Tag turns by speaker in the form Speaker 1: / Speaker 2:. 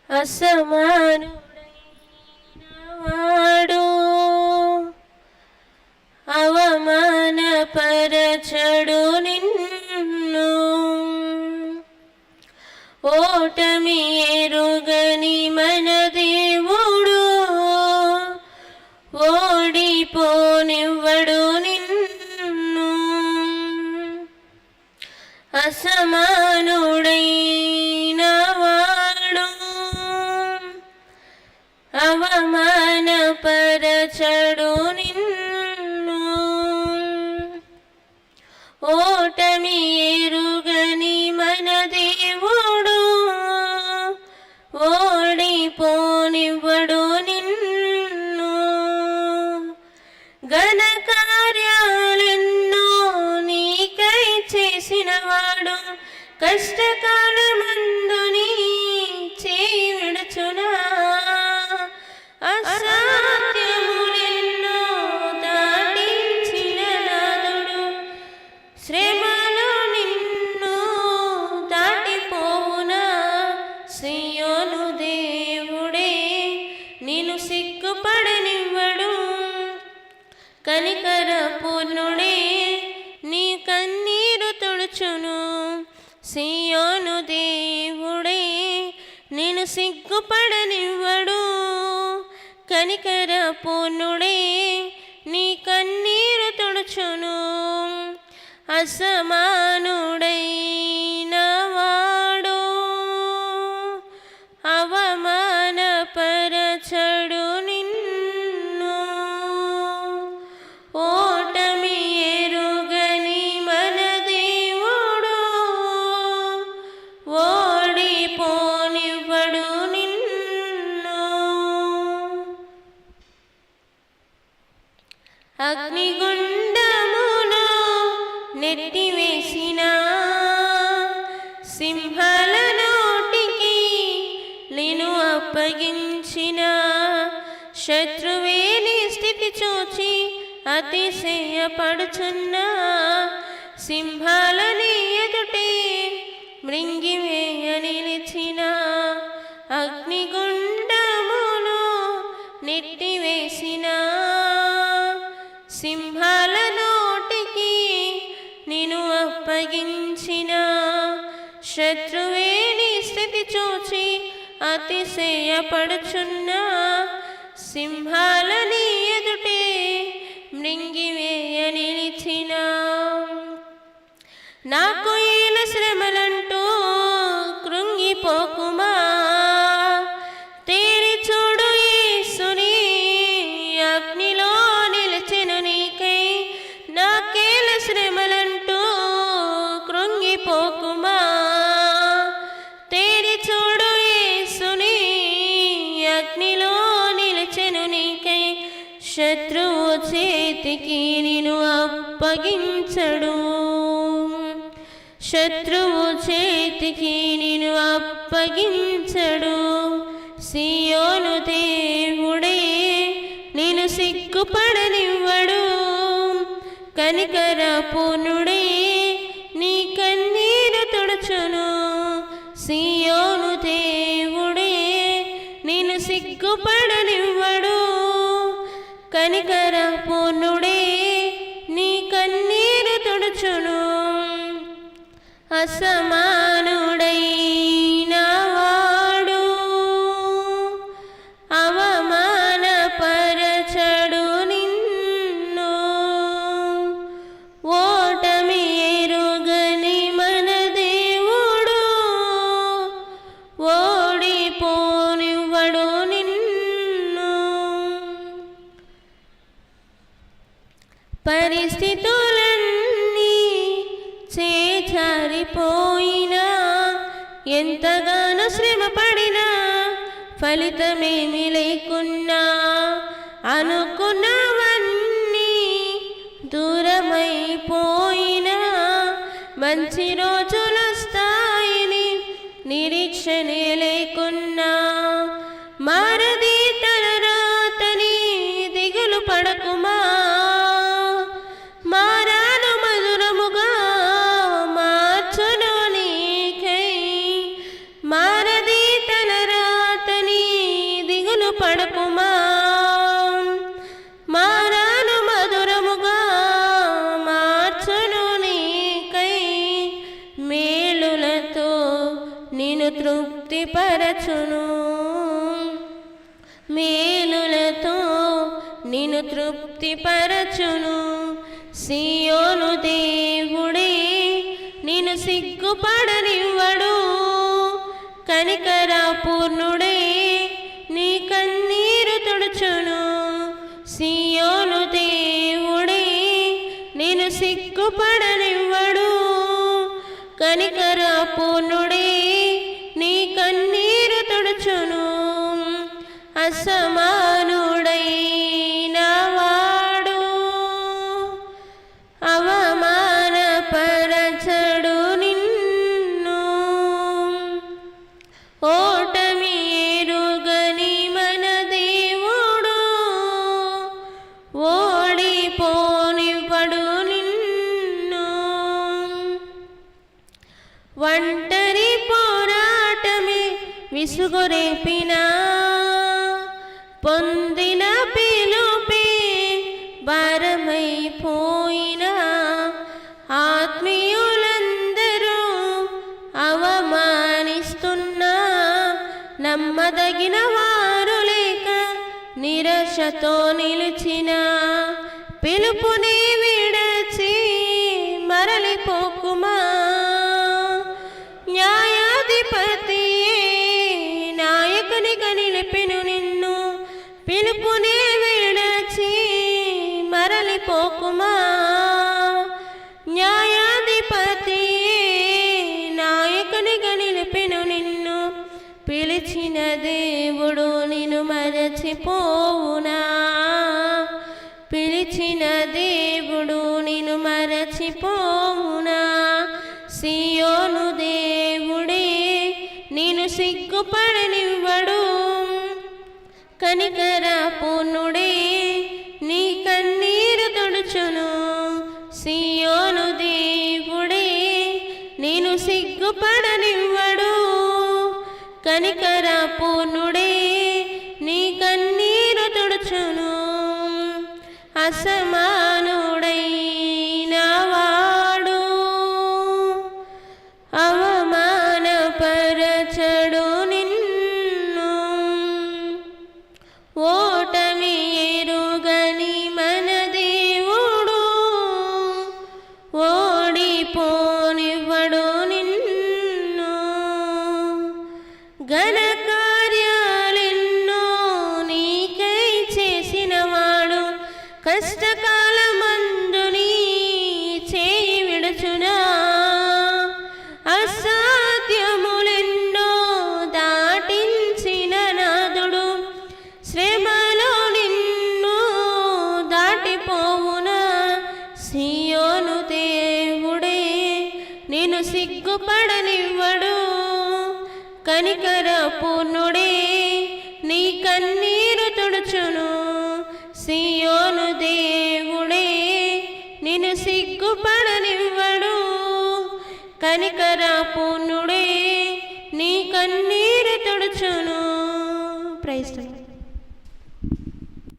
Speaker 1: అసమానుడైన వాడు అవమానపరచడు నిన్ను. ఓటమి ఎరుగని మన దేవుడు ఓడిపోనివ్వడు నిన్ను. అసమానుడైన వాడు అవమానపరచడు నిన్ను. ఓటమి ఎరుగని మన దేవుడు ఓడిపోనివ్వడు నిన్ను. ఘన కార్యాలెన్నో నీకై చేసినవాడు కష్టకాలమందు నీ చేయి విడుచునా. అసాధ్యములెన్నో దాటించిన నాదుడు శ్రమలో నిన్ను దాటిపోవునా. సియోను దేవుడే నిన్ను సిగ్గుపడనివ్వడు, కనికర పూర్ణుడే నీ కన్నీరు తుడుచును. సియోను దేవుడే నిన్ను సిగ్గుపడనివ్వడు, కనికర పూర్ణుడే నీ కన్నీరు తుడుచును. అసమానుడైన వాడు అవమానపరచడు నిన్ను. ఓటమి ఎరుగని మన దేవుడు ఓడిపోనివ్వడు నిన్ను. అగ్నిగుండములో నెట్టివేసిన సింహాల నోటికి నిన్ను అప్పగించిన శత్రువే నీ స్థితి చూచి అతిశయపడుచున్న సింహాలని ఎదుటే మృంగివేయ నిలిచిన అగ్నిగుండములో నెట్టివేసిన సింహాల నోటికి నిన్ను అప్పగించిన శత్రువే నీ స్థితి చూచి అతిశయపడుచున్న సింహాలని ఎదుటే మృంగివేయ నిలిచిన. నాకు ఈల శ్రమలంటూ కృంగిపోకుమా. తేరి చూడు యేసుని అగ్నిలో నిలిచెను నీకై. నాకేల శ్రమలంటూ కృంగిపోకుమా. తేరి చూడు యేసుని అగ్నిలో నిలిచెను నీకై. శత్రువు చేతికి నిన్ను అప్పగించడు, శత్రువు చేతికి నిన్ను అప్పగించడు. సియోను దేవుడే నిన్ను సిగ్గుపడనివ్వడు, కనికర పూర్ణుడే నీ కన్నీరు తుడుచును. సియోను దేవుడే నిన్ను సిగ్గుపడనివ్వడు, కనికర పూర్ణుడే నీ కన్నీరు తుడుచును. అసమానుడైన వాడు అవమానపరచడు నిన్ను. ఓటమి ఎరుగని మన దేవుడు ఓడిపోనివ్వడు నిన్ను. పరిస్థితులన్నీ చేజారిపోయినా ఎంతగానో శ్రమ పడినా ఫలితమేమి లేకున్నా అనుకున్నవన్నీ దూరమైపోయినా మంచి రోజులొస్తాయని నిరీక్షణే లేకున్నా మారది తన రాతని దిగులు పడకుమా. మారాను మధురముగా మార్చును నీకై. మారది తన రాత నిన్ను తృప్తిపరచును. మేలులతో నిన్ను తృప్తిపరచును. సియోను దేవుడే నిన్ను సిగ్గుపడనివ్వడు. కనికరపూర్ణుడే నీ కన్నీరు తుడుచును. సియోను దేవుడే నిన్ను సిగ్గుపడనివ్వడు. కనికరపూర్ణుడే నీ కన్నీరు తుడుచును. అసమానుడైన వాడు అవమానపరచడు నిన్ను. ఓటమి ఎరుగని మన దేవుడు ఓడిపోనివ్వడు నిన్ను. ఒంటరి పోరాటమే విసుగురేపినా పొందిన పిలుపే భారమైపోయినా ఆత్మీయులందరూ అవమానిస్తున్నా నమ్మదగిన వారు లేక నిరాశతో నిలిచిన పిలుపుని విడచి మరలిపోకుమా. న్యాయాధిపతియే నాయకునిగా నిలిపెను నిన్ను. పిలుపుని విడచి మరలిపోకుమా. న్యాయాధిపతియే నాయకునిగా నిలిపెను నిన్ను. పిలిచిన దేవుడు నిన్ను మరచిపోవునా. పిలిచిన దేవుడు నిన్ను మరచిపోవునా. సియోను దేవుడే నిన్ను సిగ్గుపడనివ్వడు. కనికరపూర్ణుడే నీ కన్నీరు తుడుచును. సియోను దేవుడే నిన్ను సిగ్గుపడనివ్వడు. కనికరపూర్ణుడే నీ కన్నీరు తుడుచును. అసమానుడైన వాడు అవమానపరచడు నిన్ను. ఓటమి ఎరుగని మన దేవుడు ఓడిపోనివ్వడు నిన్ను. ఘన కార్యాలెన్నో నీకై చేసినవాడు కష్టకాలమందు నీ చేయి విడుచునా. అసాధ్యములెన్నో దాటించిన నాదుడు శ్రమలో నిన్ను దాటిపోవునా. సియోను దేవుడే నిన్ను సిగ్గుపడనివ్వడు. కనికరపూర్ణుడే నీ కన్నీరు తుడుచును. సియోను దేవుడే నిన్ను సిగ్గుపడనివ్వడు. కనికరపూర్ణుడే